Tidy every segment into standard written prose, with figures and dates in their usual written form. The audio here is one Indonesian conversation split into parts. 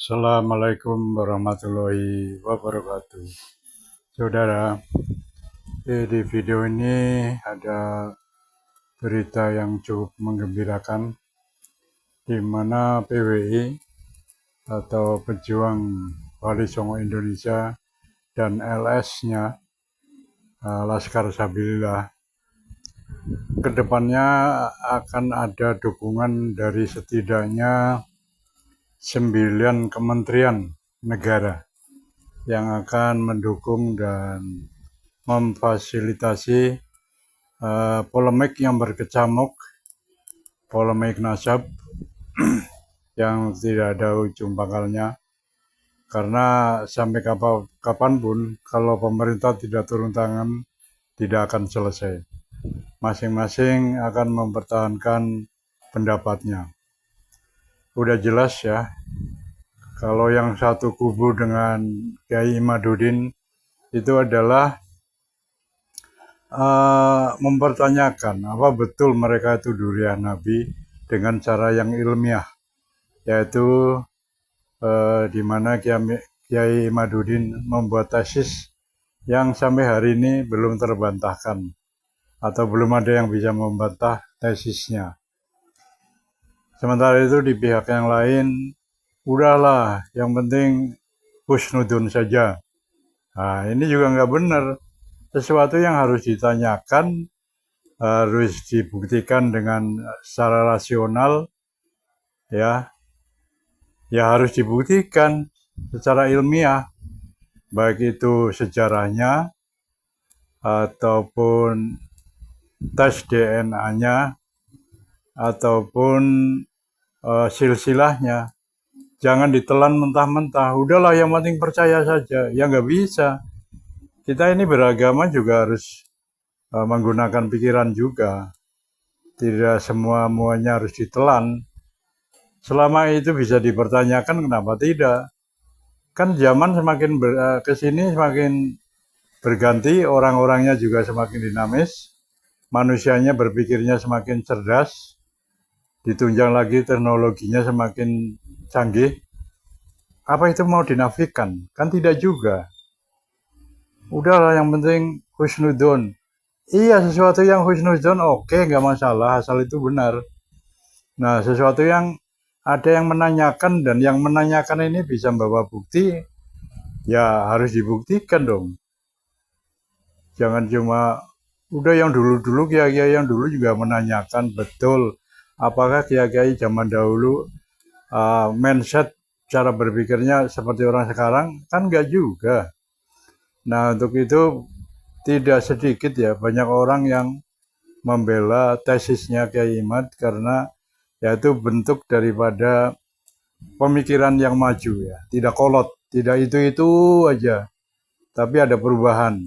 Assalamualaikum warahmatullahi wabarakatuh. Saudara, di video ini ada berita yang cukup menggembirakan, di mana PWI atau Pejuang Wali Songo Indonesia dan LS-nya Laskar Sabilillah kedepannya akan ada dukungan dari setidaknya 9 kementerian negara yang akan mendukung dan memfasilitasi polemik yang berkecamuk, polemik nasab yang tidak ada ujung pangkalnya, karena sampai kapanpun kalau pemerintah tidak turun tangan tidak akan selesai. Masing-masing akan mempertahankan pendapatnya. Udah jelas ya, kalau yang satu kubu dengan Kiai Imaduddin itu adalah mempertanyakan apa betul mereka itu durian Nabi dengan cara yang ilmiah, yaitu di mana Kiai Imaduddin membuat tesis yang sampai hari ini belum terbantahkan atau belum ada yang bisa membantah tesisnya. Sementara itu di pihak yang lain, udahlah, yang penting husnudun saja. Nah, ini juga nggak benar. Sesuatu yang harus ditanyakan, harus dibuktikan dengan secara rasional, ya harus dibuktikan secara ilmiah, baik itu sejarahnya ataupun tes DNA-nya ataupun silsilahnya. Jangan ditelan mentah-mentah. Udahlah, yang penting percaya saja. Ya nggak bisa. Kita ini beragama juga harus menggunakan pikiran juga. Tidak semuanya harus ditelan. Selama itu bisa dipertanyakan, kenapa tidak? Kan zaman semakin kesini semakin berganti, orang-orangnya juga semakin dinamis, manusianya berpikirnya semakin cerdas, ditunjang lagi teknologinya semakin canggih. Apa itu mau dinafikan? Kan tidak juga. Udahlah, yang penting husnudon. Iya, sesuatu yang husnudon oke, nggak masalah, asal itu benar. Nah, sesuatu yang ada yang menanyakan, dan yang menanyakan ini bisa membawa bukti, ya harus dibuktikan dong. Jangan cuma, udah yang dulu-dulu, kiai-kiai yang dulu juga menanyakan betul, apakah kiai-kiai zaman dahulu mindset cara berpikirnya seperti orang sekarang? Kan enggak juga. Nah, untuk itu tidak sedikit ya banyak orang yang membela tesisnya Kiai Imad, karena yaitu bentuk daripada pemikiran yang maju ya, tidak kolot, tidak itu aja, tapi ada perubahan.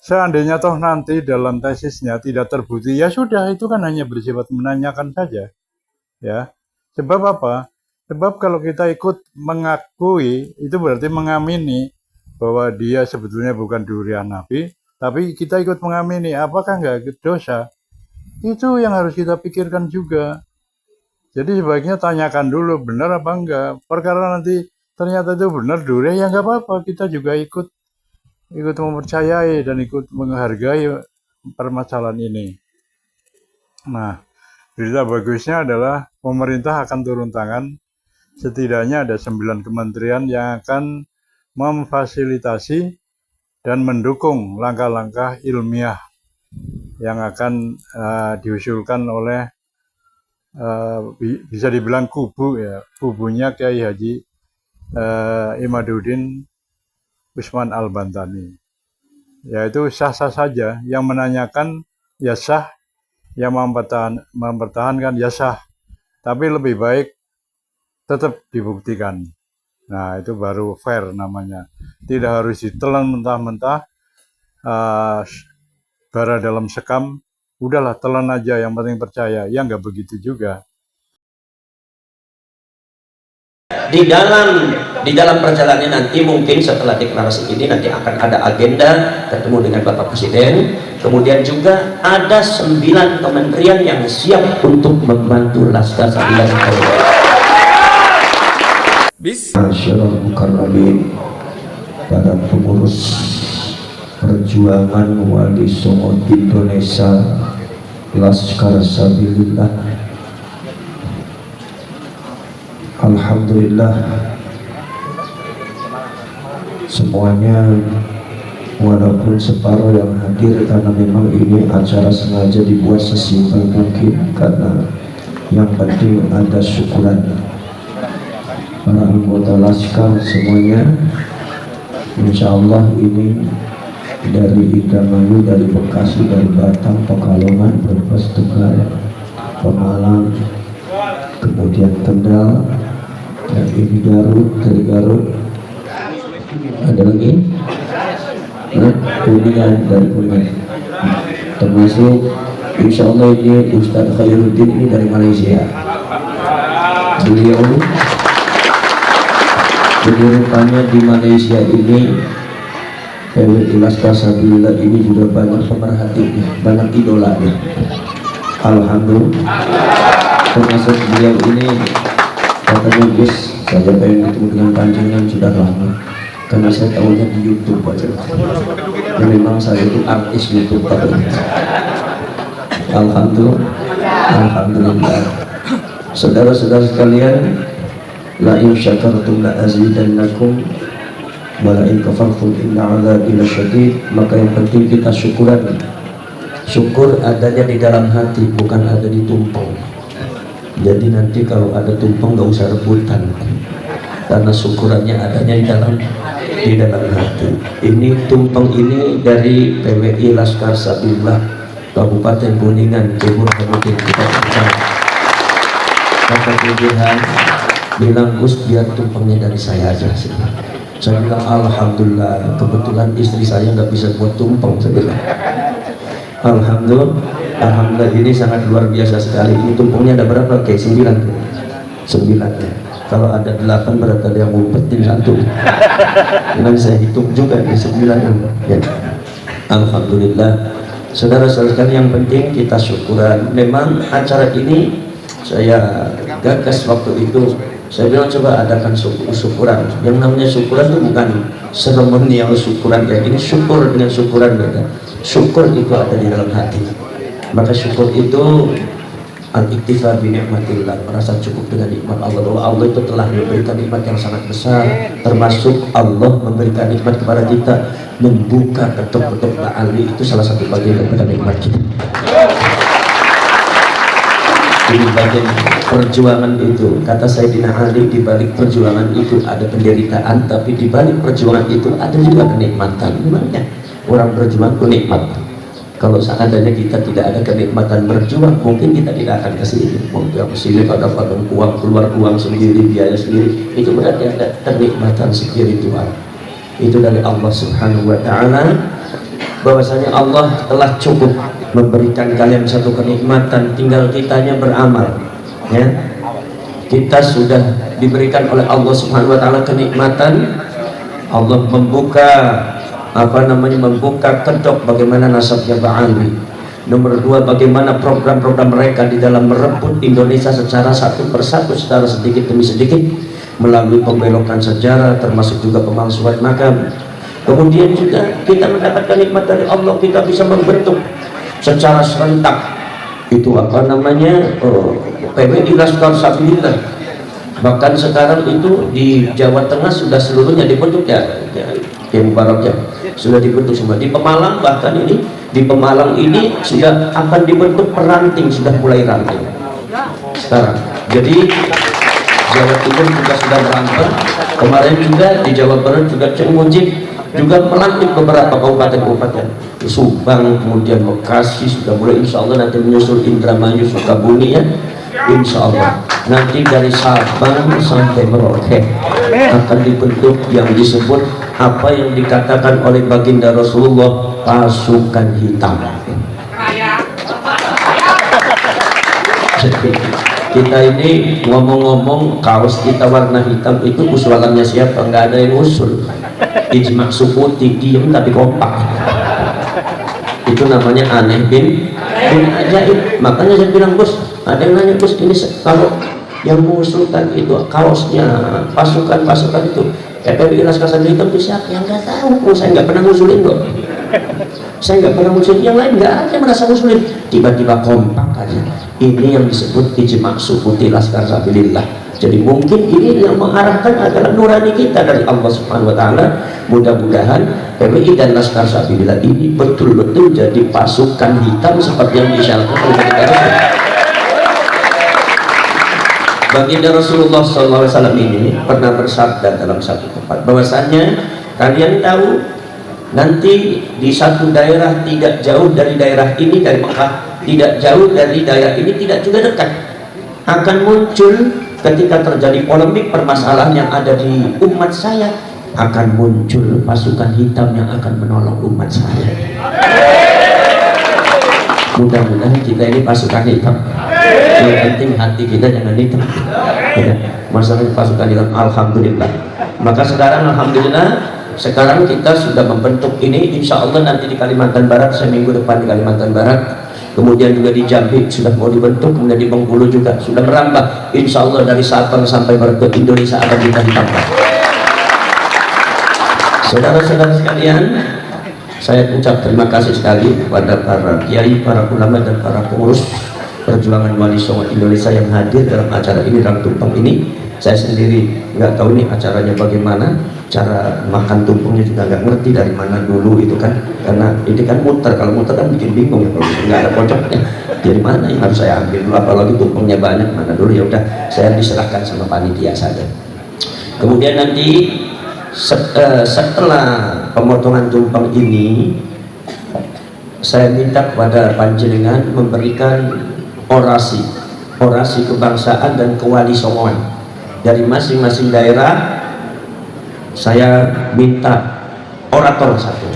Seandainya toh nanti dalam tesisnya tidak terbukti, ya sudah, itu kan hanya bersifat menanyakan saja. Ya, sebab apa? Sebab kalau kita ikut mengakui, itu berarti mengamini bahwa dia sebetulnya bukan durian Nabi, tapi kita ikut mengamini, apakah nggak dosa? Itu yang harus kita pikirkan juga. Jadi sebaiknya tanyakan dulu, benar apa enggak. Perkara nanti ternyata itu benar durian, ya nggak apa-apa, kita juga ikut mempercayai dan ikut menghargai permasalahan ini. Nah, berita bagusnya adalah pemerintah akan turun tangan. Setidaknya ada 9 kementerian yang akan memfasilitasi dan mendukung langkah-langkah ilmiah yang akan diusulkan oleh bisa dibilang kubunya Kiai Haji Imaduddin Usman Al-Bantani. Yaitu sah-sah saja, yang menanyakan ya sah, yang mempertahankan ya sah, tapi lebih baik tetap dibuktikan. Nah, itu baru fair namanya. Tidak harus ditelan mentah-mentah, bara dalam sekam, udahlah telan aja, yang penting percaya. Ya nggak begitu juga. Di dalam perjalanan nanti, mungkin setelah deklarasi ini nanti akan ada agenda ketemu dengan Bapak Presiden. Kemudian juga ada 9 kementerian yang siap untuk membantu Laskar Sabilillah. Masyaallah mukarramin, para pengurus perjuangan Wali Songo Indonesia, Laskar Sabilillah. Alhamdulillah semuanya, walaupun separuh yang hadir, karena memang ini acara sengaja dibuat sesimpel mungkin, karena yang penting ada syukuran. Para anggota Laskar semuanya, insya Allah ini dari Indramayu, dari Bekasi, dari Batam, Pekalongan, Brebes, Tegal, Pemalang, kemudian Kendal, dan ini Garut, dari Garut, ada lagi, Kuningan, dari Kuningan, termasuk insya Allah ini Ustadz Khairuddin, ini dari Malaysia. Beliau rupanya di Malaysia ini, PWI Laskar Sabilillah ini juga banyak pemerhatinya, banyak idolanya. Alhamdulillah, termasuk beliau ini katanya, Gus, saya pengen ketemu dengan panjenengan sudah lama, karena saya tahunya di YouTube aja. Dan memang saya itu artis YouTube katanya. Alhamdulillah, alhamdulillah. Saudara-saudara sekalian, la in syakartum la azidannakum wa la in kafartum inna 'adzabi lasyadid. Maka yang penting kita syukuran. Syukur adanya di dalam hati, bukan ada di tumpeng. Jadi nanti kalau ada tumpeng nggak usah rebutan, karena syukurannya adanya di dalam hati. Ini tumpeng ini dari PWI Laskar Sabilillah Kabupaten Kuningan, Timur Kemudian kita bicara. Kata pimpinan bilang, Gus, biar tumpengnya dari saya aja sih. Saya bilang alhamdulillah, kebetulan istri saya nggak bisa buat tumpeng. Saya bilang alhamdulillah, alhamdulillah, ini sangat luar biasa sekali. Ini tumpengnya ada berapa? Kayak 9 ya. Kalau ada 8 berarti ada yang ngumpetin 1. Nanti saya hitung juga di 9 ya. Alhamdulillah, saudara-saudara sekalian, yang penting kita syukuran. Memang acara ini saya gagas waktu itu. Saya bilang coba adakan syukuran. Yang namanya syukuran itu bukan seremonial syukuran kayak gini. Syukur dengan syukuran beda. Syukur itu ada di dalam hati. Maka syukur itu al-iktifa bi nikmatillah, merasa cukup dengan nikmat Allah, bahwa Allah itu telah memberikan nikmat yang sangat besar. Termasuk Allah memberikan nikmat kepada kita, membuka ketuk-ketuk ta'ali, itu salah satu bagian daripada nikmat kita. Ini bagian perjuangan itu. Kata Sayyidina Ali, di balik perjuangan itu ada penderitaan, tapi di balik perjuangan itu ada juga kenikmatan. Gimana? Orang berjuang itu nikmat. Kalau seandainya kita tidak ada kenikmatan berjuang, mungkin kita tidak akan kesini. Mungkin kesini pada uang, keluar uang sendiri, biaya sendiri. Itu berarti ada kenikmatan spiritual. Itu dari Allah Subhanahu Wa Taala. Bahwasanya Allah telah cukup memberikan kalian satu kenikmatan, tinggal kitanya beramal, ya. Kita sudah diberikan oleh Allah Subhanahu Wa Taala kenikmatan. Allah membuka membuka kedok bagaimana nasabnya Ba'ali. Nomor 2, bagaimana program-program mereka di dalam merebut Indonesia secara satu persatu, secara sedikit demi sedikit, melalui pembelokan sejarah, termasuk juga pemalsuan makam. Kemudian juga kita mendapatkan nikmat dari Allah, kita bisa membentuk secara serentak itu PWI Laskar Sabilillah. Bahkan sekarang itu di Jawa Tengah sudah seluruhnya dibentuk ya Mubarak ya, sudah dibentuk semua. Di Pemalang, bahkan ini di Pemalang ini sudah akan dibentuk peranting, sudah mulai ranting sekarang. Jadi Jawa Timur juga sudah merampung. Kemarin juga di Jawa Barat juga Ceng Munjid juga melantik beberapa kabupaten-kabupaten, Subang, kemudian Bekasi sudah mulai, insya Allah nanti menyusul Indramayu, Sukabumi ya, insya Allah. Nanti dari Sabang sampai Merauke akan dibentuk yang disebut apa yang dikatakan oleh baginda Rasulullah, pasukan hitam. Jadi kita ini ngomong-ngomong kaos kita warna hitam itu usulannya siapa? Nggak ada yang usul. Ijma sukuti, diem tapi kompak. Itu namanya aneh bin ajaib. Makanya saya bilang, Bos, ada yang nanya, Bos, ini kalau yang mengusulkan itu kaosnya, pasukan itu FPI Laskar Sabili Hitam itu siapa? Yang nggak tahu. Saya nggak pernah ngusulin kok. Saya nggak pernah ngusulin, yang lain nggak ada merasa ngusulin. Tiba-tiba kompak aja. Ini yang disebut ijma' sukuti Laskar Sabilillah. Jadi mungkin ini yang mengarahkan adalah nurani kita dari Allah Subhanahu Wa Taala. Mudah-mudahan PBI dan Laskar Sabilillah ini betul-betul jadi pasukan hitam seperti yang disyaratkan oleh kita. Baginda Rasulullah SAW ini pernah bersabda dalam satu tempat bahwasanya kalian tahu nanti di satu daerah tidak jauh dari daerah ini, dari Mekah, tidak jauh dari daerah ini, tidak juga dekat, akan muncul ketika terjadi polemik permasalahan yang ada di umat saya, akan muncul pasukan hitam yang akan menolong umat saya. Mudah-mudahan kita ini pasukan hitam. Yang penting hati kita jangan hitam ya. Masalah pasukan hitam, alhamdulillah. Maka sekarang alhamdulillah, sekarang kita sudah membentuk ini, insya Allah nanti di Kalimantan Barat, seminggu depan di Kalimantan Barat, kemudian juga di Jambi sudah mau dibentuk, kemudian di Bengkulu juga sudah merambah, insya Allah dari Sabang sampai ke Indonesia akan kita ditambah. Saudara-saudara sekalian, saya ucap terima kasih sekali kepada para kiai, para ulama dan para pengurus perjuangan Wali Songo Indonesia yang hadir dalam acara ini, dalam tumpeng ini. Saya sendiri nggak tahu nih acaranya bagaimana, cara makan tumpengnya juga nggak ngerti dari mana dulu itu kan, karena ini kan muter, kalau muter kan bikin bingung ya, kalau nggak ada pojoknya dari mana yang harus saya ambil dulu, apalagi tumpengnya banyak, mana dulu. Ya udah, saya diserahkan sama panitia saja. Kemudian nanti setelah pemotongan tumpeng ini, saya minta kepada panjenengan memberikan orasi kebangsaan dan kewali songoan dari masing-masing daerah. Saya minta orator satu,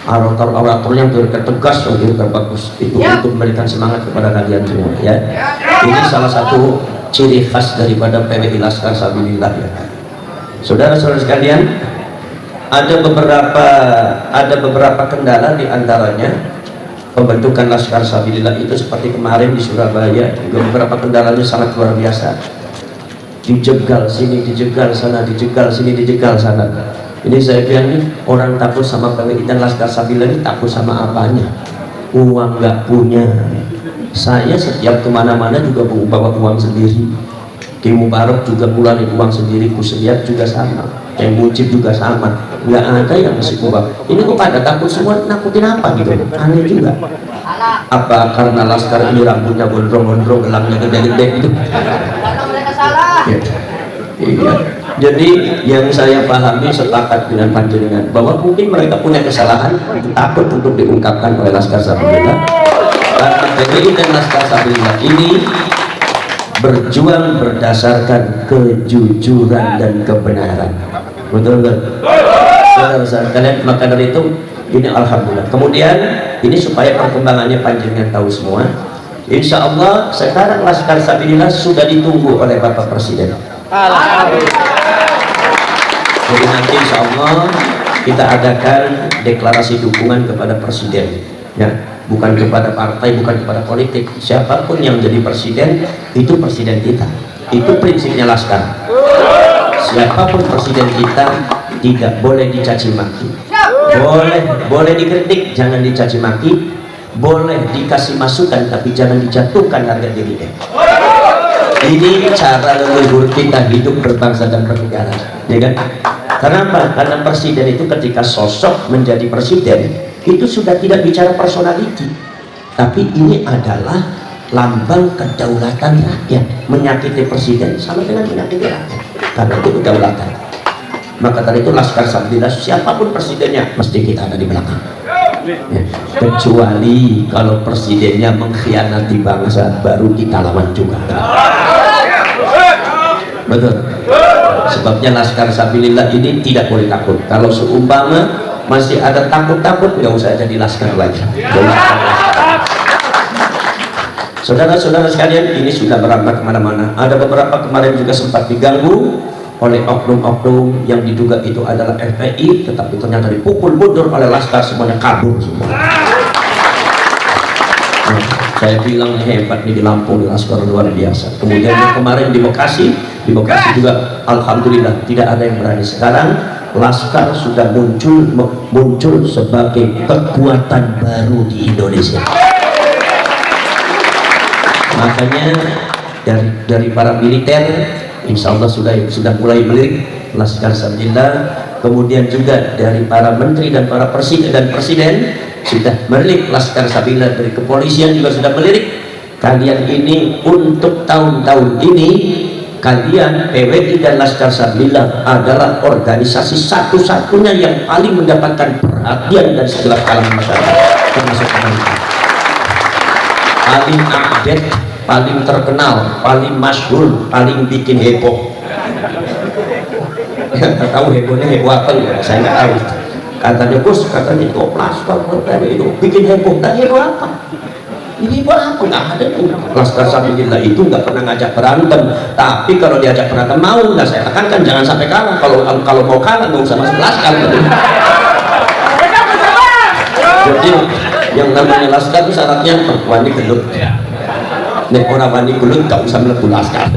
oratornya yang tegas, yang bagus itu untuk memberikan semangat kepada kalian semua ya. Ini salah satu ciri khas daripada PBI Laskar Sabilillah ya. Saudara-saudara sekalian, ada beberapa kendala, di antaranya pembentukan Laskar Sabilillah itu seperti kemarin di Surabaya, juga beberapa kendalanya sangat luar biasa. Dijegal sini, dijegal sana, dijegal sini, dijegal sana. Ini saya bilang nih, orang takut sama PBI dan Laskar Sabilillah ini takut sama apanya? Uang nggak punya. Saya setiap kemana-mana juga bawa uang sendiri. Ki Mubarak juga ngeluarin uang sendiri, Kusliat juga sama, yang Mujib juga sama, nggak ada yang masih bawa. Ini kok pada takut semua, nakutin apa gitu? Aneh juga. Apa karena Laskar ini rambutnya gondrong-gondrong, gelangnya gede-gede gitu? Ya. Iya. Jadi yang saya pahami, sepakat dengan panjenengan bahwa mungkin mereka punya kesalahan, takut untuk diungkapkan oleh Laskar Sabilillah. Karena PBI dan Laskar Sabilillah ini berjuang berdasarkan kejujuran dan kebenaran. Betul betul. Kalian maka dari itu ini alhamdulillah. Kemudian ini supaya perkembangannya panjenengan tahu semua. Insya Allah sekarang Laskar Sabilillah sudah ditunggu oleh Bapak Presiden. Alhamdulillah. Jadi nanti insya Allah kita adakan deklarasi dukungan kepada Presiden. Ya. Bukan kepada partai, bukan kepada politik. Siapapun yang jadi presiden, itu presiden kita. Itu prinsipnya Laskar. Siapapun presiden kita tidak boleh dicaci maki. Boleh dikritik, jangan dicaci maki. Boleh dikasih masukan, tapi jangan dijatuhkan harga dirinya. Ini cara leluhur kita hidup berbangsa dan bernegara, ya kan? Kenapa? Karena presiden itu ketika sosok menjadi presiden itu sudah tidak bicara personality, tapi ini adalah lambang kedaulatan rakyat. Menyakiti presiden sama dengan menyakiti rakyat, karena itu kedaulatan. Maka tadi itu Laskar Sabilillah, siapapun presidennya mesti kita ada di belakang ya. Kecuali kalau presidennya mengkhianati bangsa, baru kita lawan juga. Betul. Sebabnya Laskar Sabilillah ini tidak boleh takut. Kalau seumpama masih ada takut-takut, nggak usah jadi laskar lagi. Saudara-saudara sekalian, ini sudah merambah kemana-mana. Ada beberapa kemarin juga sempat diganggu oleh oknum-oknum yang diduga itu adalah FPI, tetapi ternyata dipukul mundur oleh Laskar, semuanya kabur semua. Saya bilang hebat nih di Lampung, di Laskar luar biasa. Kemudian yang kemarin di Bekasi juga alhamdulillah tidak ada yang berani. Sekarang Laskar sudah muncul sebagai kekuatan baru di Indonesia. Makanya dari para militer, insya Allah sudah mulai melirik Laskar Sabilillah. Kemudian juga dari para menteri dan para presiden sudah melirik Laskar Sabilillah. Dari kepolisian juga sudah melirik. Kalian ini untuk tahun-tahun ini, kalian PWI dan Laskar Sabilillah adalah organisasi satu-satunya yang paling mendapatkan perhatian dari segala kalangan masyarakat, termasuk pemerintah. Paling update, paling terkenal, paling masyhur, paling bikin heboh. Nggak tahu hebohnya heboh apa ya, saya nggak tahu. Katanya Gus, katanya itu Laskar itu bikin heboh. Tak heboh apa? Ini heboh apa? Nggak ada tuh. Laskar Sabilillah itu nggak pernah ngajak berantem, tapi kalau diajak berantem mau. Nah, saya tekankan jangan sampai kalah. Kalau mau kalah nggak usah masuk Laskar. Jadi yang namanya Laskar itu syaratnya wani gelut. Nek orang wani gelut nggak usah melebu Laskar.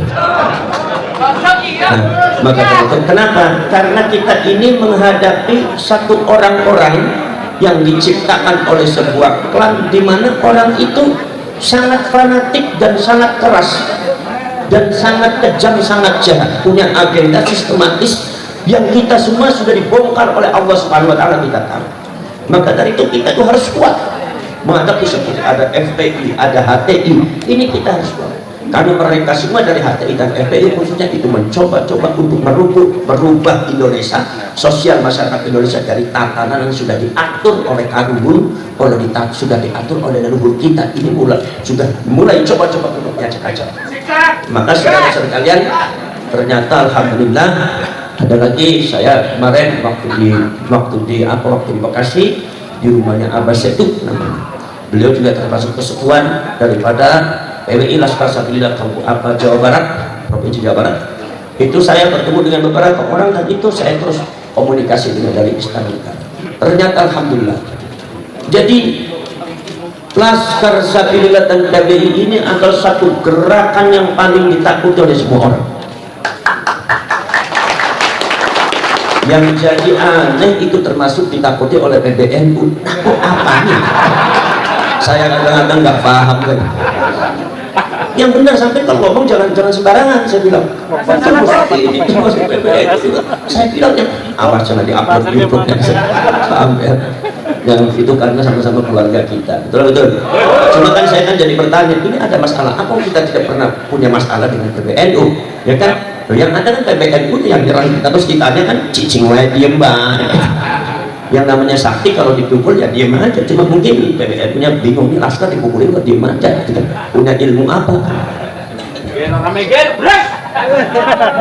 Nah, maka kenapa? Karena kita ini menghadapi satu orang-orang yang diciptakan oleh sebuah klan, di mana orang itu sangat fanatik dan sangat keras dan sangat kejam, sangat jahat, punya agenda sistematis yang kita semua sudah dibongkar oleh Allah Subhanahu Wa Taala, kita tahu. Maka dari itu kita tuh harus kuat menghadapi seperti ada FPI, ada HTI. Ini kita harus kuat. Karena mereka semua dari HTI dan FPI khususnya itu mencoba-coba untuk merubah Indonesia, sosial masyarakat Indonesia dari tatanan yang sudah diatur oleh Karubun, sudah diatur oleh leluhur kita. Ini sudah mulai coba-coba untuk diajak-ajak. Maka saudara-saudara kalian, ternyata alhamdulillah ada lagi. Saya kemarin waktu di Bekasi, di rumahnya Abah Setu, beliau juga termasuk kesekuan daripada PWI Laskar Sabilillah Jawa Barat, Provinsi Jawa Barat. Itu saya bertemu dengan beberapa orang dan itu saya terus komunikasi dengan dari Istana Negara. Ternyata alhamdulillah. Jadi Laskar Sabilillah dan PWI ini adalah satu gerakan yang paling ditakuti oleh semua orang. Yang jadi aneh itu termasuk ditakuti oleh PBNU. Takut apa nih? Saya kadang-kadang nggak paham kan. Yang benar sampai kalau ngomong jangan sembarangan, saya bilang. Itu masuk PBNU juga. Saya bilang ya, awas jangan diupload di YouTube ya. Paham ya? Yang itu karena sama-sama keluarga kita. Betul. Cuma kan saya kan jadi bertanya, ini ada masalah apa? Kita tidak pernah punya masalah dengan PBNU, ya kan? Yang ada kan PBNU yang nyerang kita, terus ditanya kan cicing wae diem banget. Yang namanya sakti kalau dipukul ya diem aja. Cuma mungkin PBNU nya bingung, nih Laskar dipukulin kok diem aja. Kita punya ilmu apa?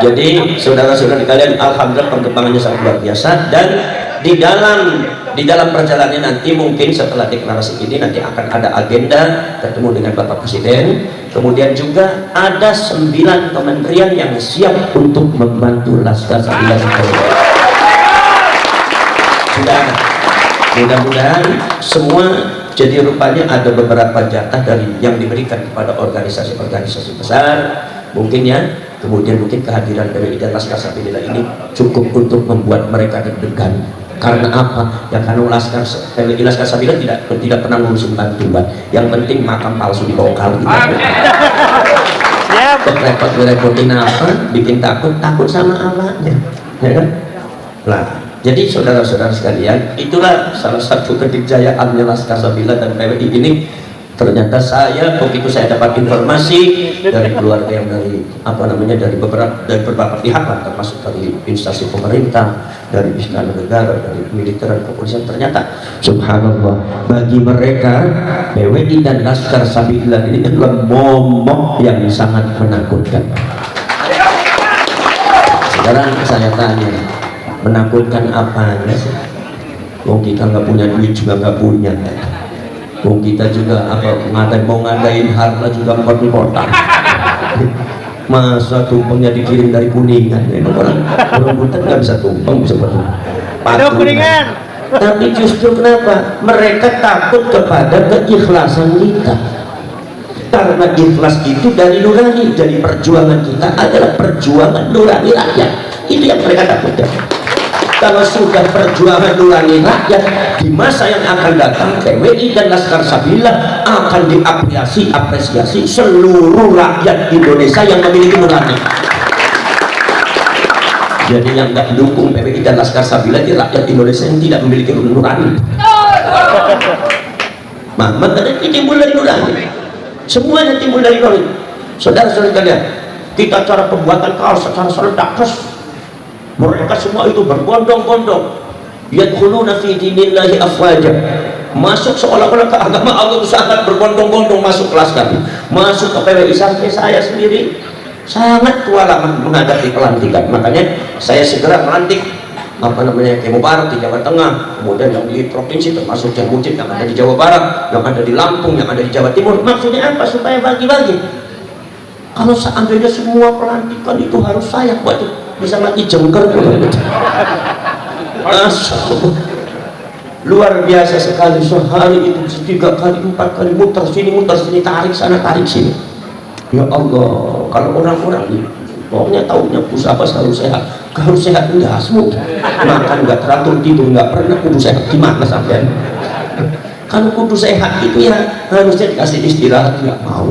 Jadi saudara-saudara kalian, alhamdulillah perkembangannya sangat luar biasa. Dan di dalam perjalanan nanti mungkin setelah deklarasi ini nanti akan ada agenda ketemu dengan Bapak Presiden. Kemudian juga ada 9 kementerian yang siap untuk membantu Laskar Sabilillah. Sudah ada. Mudah-mudahan semua. Jadi rupanya ada beberapa jatah dari yang diberikan kepada organisasi-organisasi besar mungkin ya. Kemudian mungkin kehadiran PWI dan Laskar Sabilillah ini cukup untuk membuat mereka deg-degan. Karena apa? Ya karena PWI Laskar Sabilillah tidak pernah ngurusin bantuan. Yang penting makam palsu dibongkar gitu. Repot-repotin apa? Bikin takut sama Allahnya. Ya kan? Nah, jadi saudara-saudara sekalian, itulah salah satu kedikjayaannya Laskar Sabilillah dan PWI ini. Ternyata begitu saya dapat informasi dari keluarga yang dari beberapa pihak, termasuk dari instansi pemerintah, dari Istana Negara, dari militer dan kepolisian, ternyata subhanallah bagi mereka PWI dan Laskar Sabilillah ini adalah momok yang sangat menakutkan. Sekarang saya tanya, menakutkan apanya sih? Wong kita nggak punya duit juga nggak punya. Wong kita juga mau ngadain harta juga di kota. Masa tumpengnya dikirim dari Kuningan? Orang Butan nggak bisa tumpeng, bisa Kuningan. Tapi justru kenapa? Mereka takut kepada keikhlasan kita. karena ikhlas itu dari nurani. Jadi perjuangan kita adalah perjuangan nurani rakyat. Itu yang mereka takutkan. Kalau sudah perjuangan nurani rakyat, di masa yang akan datang PWI dan Laskar Sabila akan apresiasi seluruh rakyat Indonesia yang memiliki nurani. Jadi yang nggak dukung PWI dan Laskar Sabila di rakyat Indonesia yang tidak memiliki nurani. Maka itu timbul dari nurani. Semuanya timbul dari nurani. Saudara-saudara sekalian, kita cara pembuatan kaos secara serentak, mereka semua itu berbondong-bondong, yadkhuluna fi dinillahi afwaja, masuk seolah-olah ke agama Allah itu sangat berbondong-bondong masuk kelas kami, masuk ke PWI. Sampai saya sendiri sangat kewalahan menghadapi pelantikan. Makanya saya segera melantik Kemo Barat di Jawa Tengah, kemudian yang di provinsi termasuk Jamujid yang ada di Jawa Barat, yang ada di Lampung, yang ada di Jawa Timur. Maksudnya apa? Supaya bagi-bagi. Kalau seandainya semua pelantikan itu harus saya, waduh, bisa mati jengker. Luar biasa sekali. Sehari itu 3 kali 4 kali muter sini tarik sana tarik sini. Ya Allah, kalau orang-orang ini pokoknya tahunya pusapa selalu sehat. Kalau sehat udah asmu, makan nggak teratur, tidur nggak pernah, kudu sehat gimana sampean? Kalau kudu sehat itu ya harusnya dikasih istirahat, nggak mau.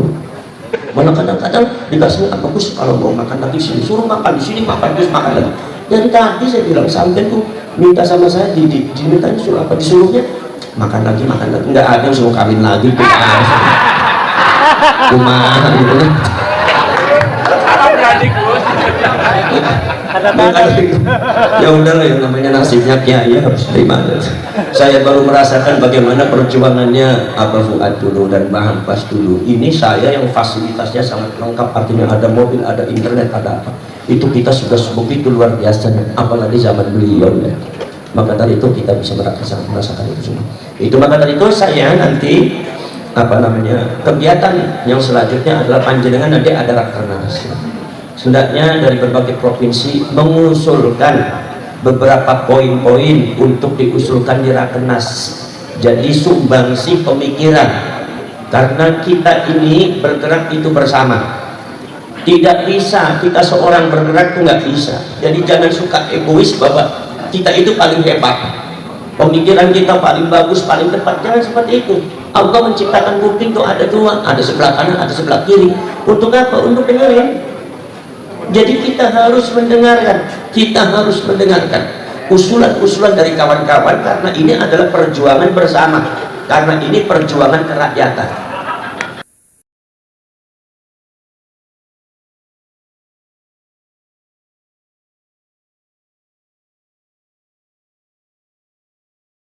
Malah kadang-kadang dikasih apa Gus, kalau mau makan lagi sini, suruh makan di sini, makan terus makan lagi. Dari tadi saya bilang sampai tuh minta sama saya diminta suruh apa, disuruhnya makan lagi nggak ada yang suruh kawin lagi tuh. Kumaha gitu kan. Ya udahlah, yang namanya nasibnya kiai harus terima. Saya baru merasakan bagaimana perjuangannya Abah Fuad dulu dan Mbah Hampas dulu. Ini saya yang fasilitasnya sangat lengkap, artinya ada mobil, ada internet, ada apa. Itu kita sudah begitu luar biasanya, apalagi zaman beliau ya. Maka dari itu kita bisa merasakan itu semua. Itu maka dari itu saya nanti kegiatan yang selanjutnya adalah panjenengan nanti ada rakernas. Hendaknya dari berbagai provinsi mengusulkan beberapa poin-poin untuk diusulkan di rakernas. Jadi sumbangsi pemikiran, karena kita ini bergerak itu bersama. Tidak bisa kita seorang bergerak itu nggak bisa. Jadi jangan suka egois bahwa kita itu paling hebat, pemikiran kita paling bagus, paling tepat. Jangan seperti itu. Allah menciptakan kuping tuh ada 2, ada sebelah kanan, ada sebelah kiri. Untuk apa? Untuk dengerin. Jadi kita harus mendengarkan, usulan-usulan dari kawan-kawan, karena ini adalah perjuangan bersama, karena ini perjuangan kerakyatan.